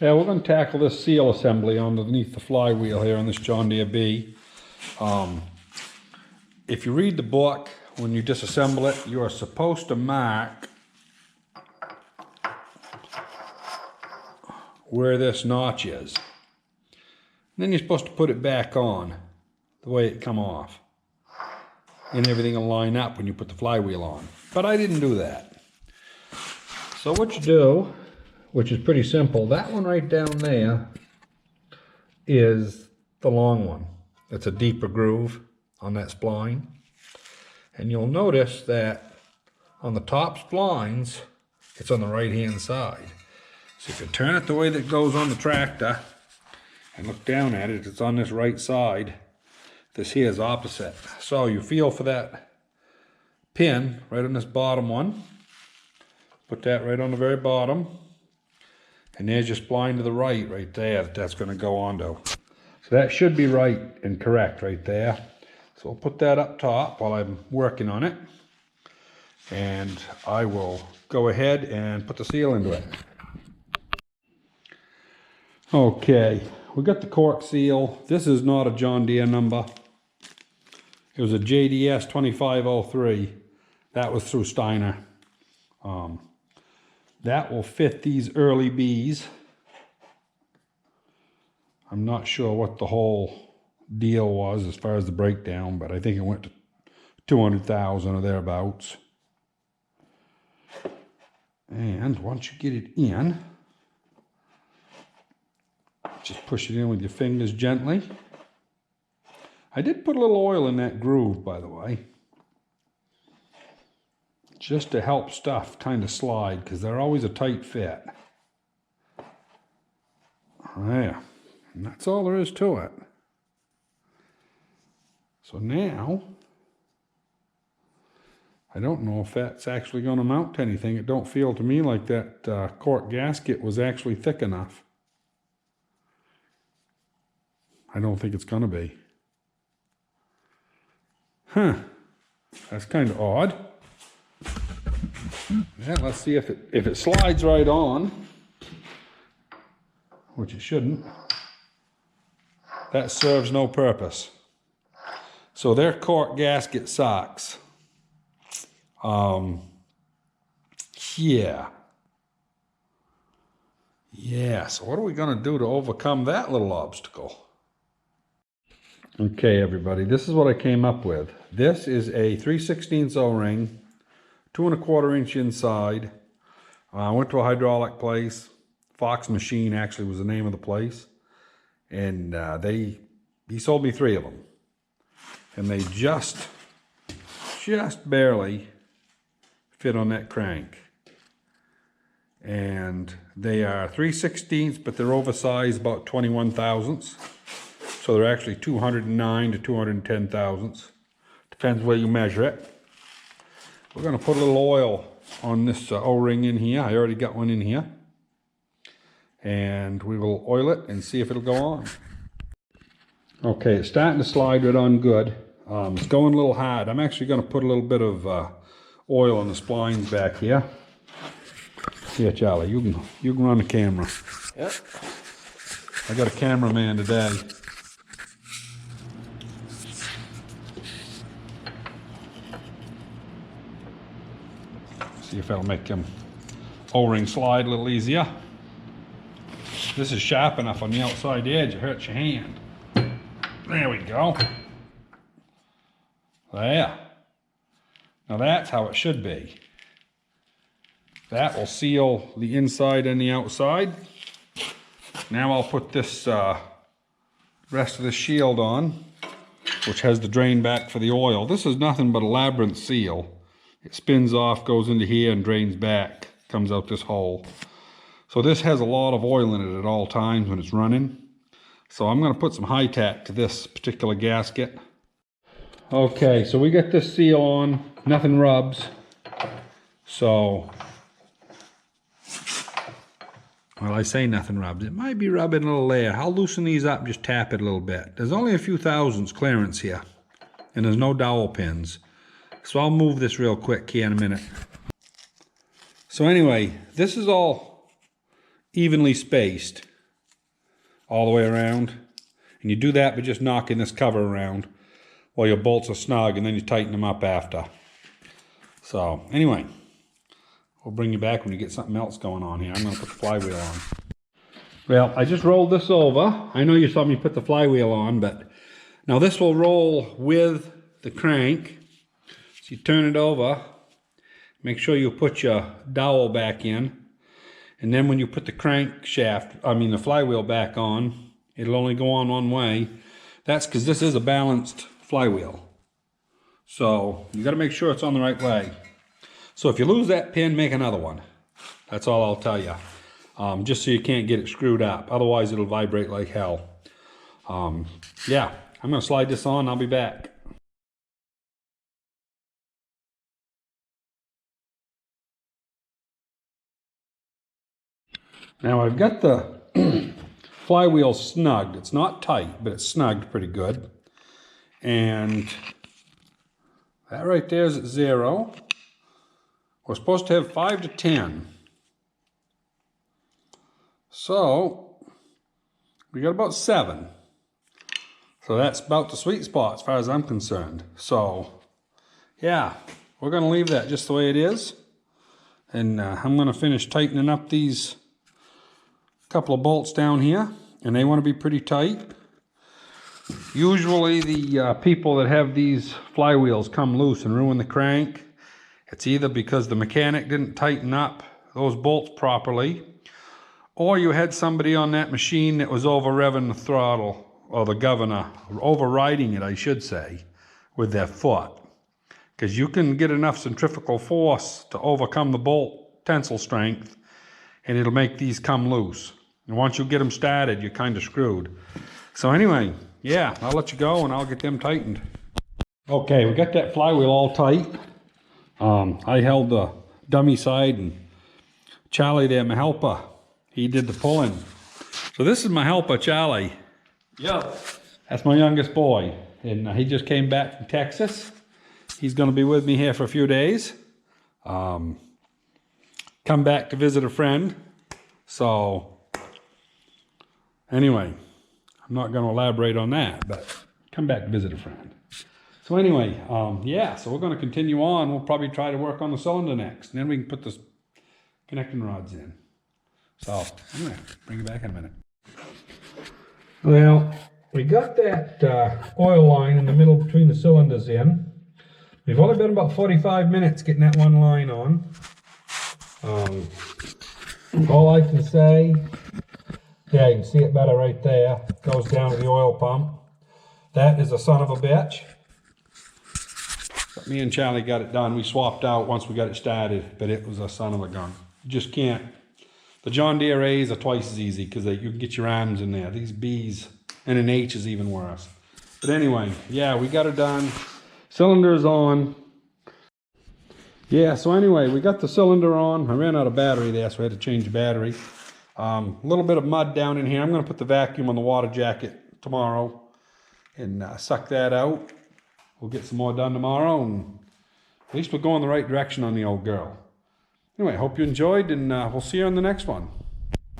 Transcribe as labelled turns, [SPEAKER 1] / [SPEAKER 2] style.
[SPEAKER 1] Yeah, we're going to tackle this seal assembly underneath the flywheel here on this John Deere B. If you read the book, when you disassemble it, you are supposed to mark where this notch is. And then you're supposed to put it back on the way it come off. And everything will line up when you put the flywheel on. But I didn't do that. So what you do, which is pretty simple, that one right down there is the long one. It's a deeper groove on that spline. And you'll notice that on the top splines, it's on the right-hand side. So if you turn it the way that goes on the tractor and look down at it, it's on this right side. This here is opposite. So you feel for that pin right on this bottom one. Put that right on the very bottom. And there's your spline to the right there that's going to go onto. So that should be right and correct right there. So I'll put that up top while I'm working on it. And I will go ahead and put the seal into it. Okay, we got the cork seal. This is not a John Deere number. It was a JDS 2503. That was through Steiner. That will fit these early Bs. I'm not sure what the whole deal was as far as the breakdown, but I think it went to 200,000 or thereabouts. And once you get it in, just push it in with your fingers gently. I did put a little oil in that groove, by the way, just to help stuff kind of slide, because they're always a tight fit. There, and that's all there is to it. So now, I don't know if that's actually going to mount to anything. It don't feel to me like that cork gasket was actually thick enough. I don't think it's going to be. Huh. That's kind of odd. Yeah, let's see if it slides right on, which it shouldn't. That serves no purpose. So their cork gasket sucks. Yeah. Yeah, so what are we going to do to overcome that little obstacle? Okay, everybody, this is what I came up with. This is a 3/16 O-ring, 2 1/4 inch inside. I went to a hydraulic place. Fox Machine actually was the name of the place. And he sold me 3 of them. And they just barely fit on that crank. And they are 3/16, but they're oversized about 21 thousandths. So they're actually 209 to 210 thousandths. Depends where you measure it. We're going to put a little oil on this O-ring in here. I already got one in here. And we will oil it and see if it'll go on. Okay, it's starting to slide right on good. It's going a little hard. I'm actually going to put a little bit of oil on the splines back here. Here, Charlie, you can run the camera.
[SPEAKER 2] Yep.
[SPEAKER 1] I got a cameraman today. See if that'll make them O-ring slide a little easier. This is sharp enough on the outside edge, it hurts your hand. There we go. There. Now that's how it should be. That will seal the inside and the outside. Now I'll put this rest of the shield on, which has the drain back for the oil. This is nothing but a labyrinth seal. It spins off, goes into here and drains back, comes out this hole. So this has a lot of oil in it at all times when it's running. So I'm going to put some high tack to this particular gasket. Okay, so we got this seal on, nothing rubs. So, well, I say nothing rubs. It might be rubbing a little there. I'll loosen these up, just tap it a little bit. There's only a few thousandths clearance here, and there's no dowel pins. So I'll move this real quick here in a minute. So anyway, this is all evenly spaced. all the way around. And you do that by just knocking this cover around while your bolts are snug, and then you tighten them up after. So anyway, we'll bring you back when you get something else going on here. I'm going to put the flywheel on. Well, I just rolled this over. I know you saw me put the flywheel on, but now this will roll with the crank. So you turn it over, make sure you put your dowel back in, and then when you put the the flywheel back on, it'll only go on one way. That's because this is a balanced flywheel. So you got to make sure it's on the right way. So if you lose that pin, make another one. That's all I'll tell you. Just so you can't get it screwed up. Otherwise it'll vibrate like hell. Yeah, I'm going to slide this on. I'll be back. Now I've got the flywheel snugged. It's not tight, but it's snugged pretty good. And that right there is at 0. We're supposed to have 5 to 10. So we got about 7. So that's about the sweet spot as far as I'm concerned. So yeah, we're going to leave that just the way it is. And I'm going to finish tightening up these couple of bolts down here, and they want to be pretty tight. Usually the people that have these flywheels come loose and ruin the crank. It's either because the mechanic didn't tighten up those bolts properly, or you had somebody on that machine that was over revving the throttle, or the governor, overriding it, I should say, with their foot. Because you can get enough centrifugal force to overcome the bolt tensile strength, and it'll make these come loose. And once you get them started, you're kind of screwed. So anyway, yeah, I'll let you go and I'll get them tightened. Okay, we got that flywheel all tight. I held the dummy side, and Charlie there, my helper, he did the pulling. So this is my helper, Charlie.
[SPEAKER 2] Yeah.
[SPEAKER 1] That's my youngest boy, and he just came back from Texas. He's going to be with me here for a few days. Come back to visit a friend. So anyway, I'm not going to elaborate on that, but come back to visit a friend. So anyway, yeah, so we're going to continue on. We'll probably try to work on the cylinder next, and then we can put the connecting rods in. So anyway, bring it back in a minute. Well, we got that oil line in the middle between the cylinders in. We've only been about 45 minutes getting that one line on. All I can say, yeah, you can see it better right there. It goes down to the oil pump. That is a son of a bitch. But me and Charlie got it done. We swapped out once we got it started, but it was a son of a gun. You just can't. The John Deere A's are twice as easy because you can get your arms in there. These B's and an H is even worse. But anyway, yeah, we got it done. Cylinder's on. Yeah, so anyway, we got the cylinder on. I ran out of battery there, so I had to change the battery. A little bit of mud down in here. I'm going to put the vacuum on the water jacket tomorrow and suck that out. We'll get some more done tomorrow, and at least we're going the right direction on the old girl. Anyway, I hope you enjoyed, and we'll see you on the next one.